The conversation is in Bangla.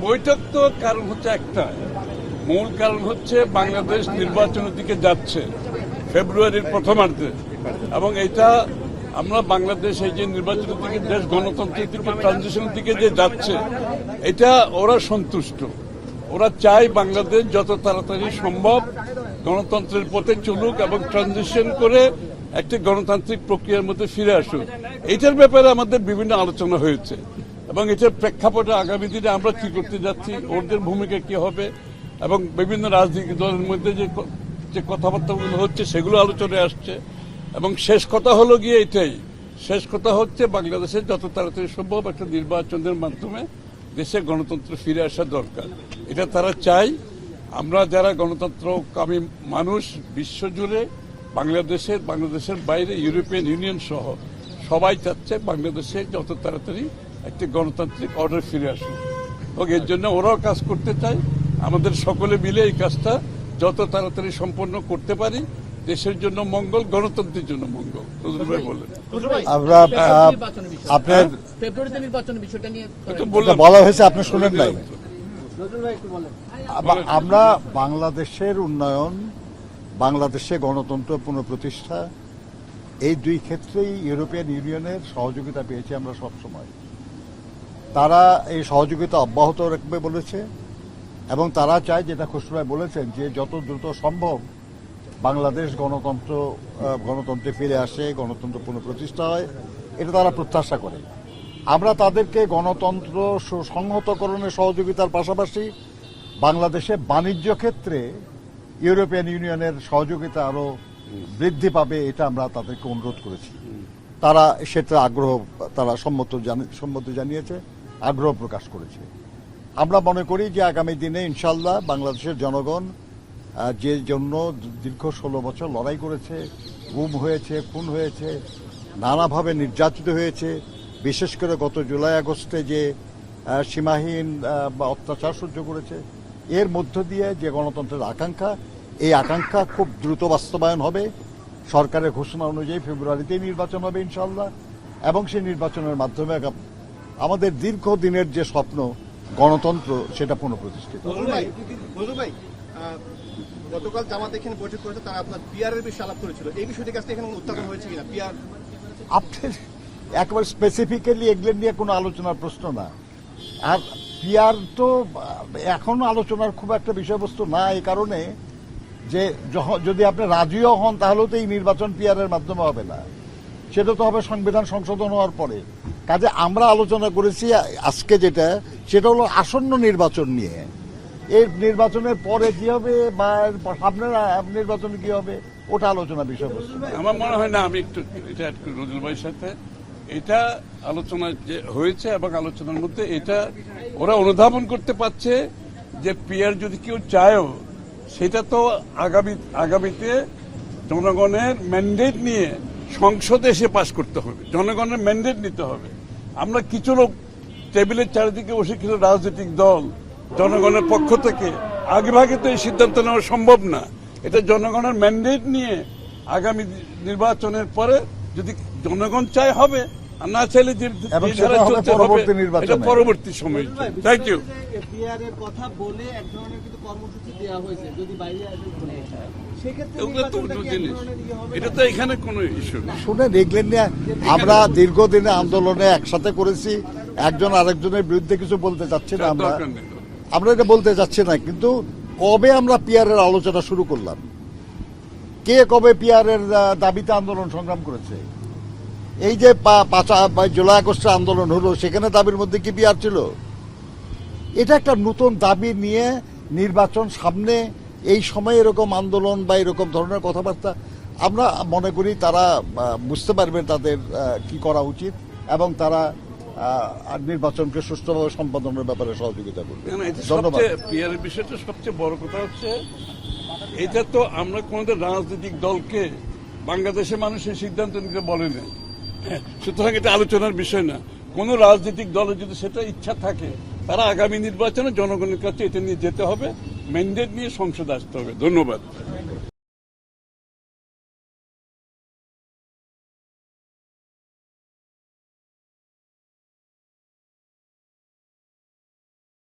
বৈঠক তো কারণ হচ্ছে একটা, মূল কারণ হচ্ছে বাংলাদেশ নির্বাচনের দিকে যাচ্ছে ফেব্রুয়ারির প্রথমার্ধে, এবং এটা আমরা বাংলাদেশ এই যে নির্বাচনের দিকে দেশ গণতন্ত্রের দিকে ট্রানজিশনের দিকে যে যাচ্ছে, এটা ওরা সন্তুষ্ট। ওরা চায় বাংলাদেশ যত তাড়াতাড়ি সম্ভব গণতন্ত্রের পথে চলুক এবং ট্রানজিশন করে একটি গণতান্ত্রিক প্রক্রিয়ার মধ্যে ফিরে আসুক। এইটার ব্যাপারে আমাদের বিভিন্ন আলোচনা হয়েছে এবং এটার প্রেক্ষাপটে আগামী দিনে আমরা কি করতে যাচ্ছি, ওদের ভূমিকা কি হবে, এবং বিভিন্ন রাজনৈতিক দলের মধ্যে যে কথাবার্তাগুলো হচ্ছে সেগুলো আলোচনায় আসছে। এবং শেষ কথা হলো গিয়ে এটাই, শেষ কথা হচ্ছে বাংলাদেশের যত তাড়াতাড়ি সম্ভব একটা নির্বাচনের মাধ্যমে দেশে গণতন্ত্র ফিরে আসা দরকার। এটা তারা চায়। আমরা যারা গণতন্ত্রকামী মানুষ বিশ্বজুড়ে, বাংলাদেশের বাইরে ইউরোপিয়ান ইউনিয়ন সহ সবাই চাচ্ছে বাংলাদেশে যত তাড়াতাড়ি একটি গণতান্ত্রিক অর্ডার ফিরে আসুক, এবং এর জন্য ওরাও কাজ করতে চায়। আমাদের সকলে মিলে এই কাজটা যত তাড়াতাড়ি সম্পন্ন করতে পারি, দেশের জন্য মঙ্গল, গণতন্ত্রের জন্য মঙ্গল। নজরুল ভাই বললেন আপনার ফেব্রুয়ারিতে নির্বাচনের বিষয়টা নিয়ে বলা হয়েছে, আপনি শুনেন নাই। আমরা বাংলাদেশের উন্নয়ন, বাংলাদেশে গণতন্ত্র পুনঃপ্রতিষ্ঠা, এই দুই ক্ষেত্রেই ইউরোপিয়ান ইউনিয়নের সহযোগিতা পেয়েছি আমরা সবসময়। তারা এই সহযোগিতা অব্যাহত রাখবে বলেছে, এবং তারা চায়, যেটা খসরু ভাই বলেছেন, যে যত দ্রুত সম্ভব বাংলাদেশ গণতন্ত্রে ফিরে আসে, গণতন্ত্র পুনঃপ্রতিষ্ঠা হয়, এটা তারা প্রত্যাশা করে। আমরা তাদেরকে গণতন্ত্র সংহতকরণের সহযোগিতার পাশাপাশি বাংলাদেশে বাণিজ্য ক্ষেত্রে ইউরোপিয়ান ইউনিয়নের সহযোগিতা আরো বৃদ্ধি পাবে, এটা আমরা তাদেরকে অনুরোধ করেছি। তারা সেটা তারা সম্মতি জানিয়েছে, আগ্রহ প্রকাশ করেছে। আমরা মনে করি যে আগামী দিনে ইনশাল্লাহ বাংলাদেশের জনগণ যে জন্য দীর্ঘ 16 বছর লড়াই করেছে, গুম হয়েছে, খুন হয়েছে, নানাভাবে নির্যাতিত হয়েছে, বিশেষ করে গত জুলাই আগস্টে যে সীমাহীন অত্যাচার সহ্য করেছে, এর মধ্য দিয়ে যে গণতন্ত্রের আকাঙ্ক্ষা, এই আকাঙ্ক্ষা খুব দ্রুত বাস্তবায়ন হবে। সরকারের ঘোষণা অনুযায়ী ফেব্রুয়ারিতেই নির্বাচন হবে ইনশাল্লাহ, এবং সেই নির্বাচনের মাধ্যমে আমাদের দীর্ঘদিনের যে স্বপ্ন গণতন্ত্র, সেটা পুনঃপ্রতিষ্ঠিত। গতকাল জামাত এখানে বৈঠক করেছে, তারা আপনার পিআরের বিষয়ে আলাপ করেছিল, এই বিষয়টি কাছে এখানে উত্থাপন হয়েছে কিনা? পিআর আপনার একবার স্পেসিফিক্যালি এগুলো নিয়ে কোনো আলোচনার প্রশ্ন না। আর পিআর তো এখন আলোচনার খুব একটা বিষয়বস্তু না, এই কারণে যে যদি আপনি রাজিও হন তাহলেও তো এই নির্বাচন পিআরের মাধ্যমে হবে না, সেটা তো হবে সংবিধান সংশোধন হওয়ার পরে। কাজে আমরা আলোচনা করেছি আজকে যেটা, সেটা হলো আসন্ন নির্বাচন নিয়ে। এই নির্বাচনের পরে কি হবে বা সামনের নির্বাচনে কি হবে, ওটা আলোচনা বিষয়বস্তু। আমার মনে হয় না, আমি একটু এটা নজরুল ভাইয়ের সাথে এটা আলোচনা যে হয়েছে, এবং আলোচনার মধ্যে এটা ওরা অনুধাবন করতে পারছে যে পিআর যদি কেউ চায়ও, সেটা তো আগামীতে জনগণের ম্যান্ডেট নিয়ে সংসদে এসে পাশ করতে হবে, জনগণের ম্যান্ডেট নিতে হবে। আমরা কিছু লোক টেবিলের চারিদিকে বসে কিছু রাজনৈতিক দল জনগণের পক্ষ থেকে আগেভাগে তো এই সিদ্ধান্ত নেওয়া সম্ভব না। এটা জনগণের ম্যান্ডেট নিয়ে আগামী নির্বাচনের পরে যদি জনগণ চায় হবে, আর না চাইলে যে পরবর্তী সময়। Thank you. কথা বলে এক ধরনের কিন্তু কর্মসূচি দেওয়া হয়েছে, যদি বাইরে এটা তো এখানে কোনো ইস্যু না। শুনে দেখলেন না, আমরা দীর্ঘদিনে আন্দোলনে একসাথে করেছি, একজন আরেকজনের বিরুদ্ধে কিছু বলতে চাচ্ছি না, আমরা এটা বলতে চাচ্ছি না। কিন্তু কবে আমরা পিআরের আলোচনা শুরু করলাম, কে কবে পিআরের দাবিতে আন্দোলন সংগ্রাম করেছে? এই যে 5 জুলাই আগস্টের আন্দোলন হলো, সেখানে দাবির মধ্যে কি পিআর ছিল? এটা একটা নতুন দাবি নিয়ে নির্বাচন সামনে, এই সময় এরকম আন্দোলন বা এরকম ধরনের কথাবার্তা, আমরা মনে করি তারা বুঝতে পারবে তাদের কি করা উচিত, এবং তারা নির্বাচনকে সুষ্ঠুভাবে সম্পাদনের ব্যাপারে সহযোগিতা করবে। ধন্যবাদ। পিআরের বিষয়টা সবচেয়ে বড় কথা হচ্ছে, এটা তো আমরা কোন রাজনৈতিক দলকে বাংলাদেশের মানুষের সিদ্ধান্ত নিতে বলে না, সুতরাং এটা আলোচনার বিষয় না। কোন রাজনৈতিক দলের যদি সেটা ইচ্ছা থাকে, তারা আগামী নির্বাচনে জনগণের কাছে এটা নিয়ে যেতে হবে, ম্যান্ডেট নিয়ে সংসদে আসতে হবে। ধন্যবাদ।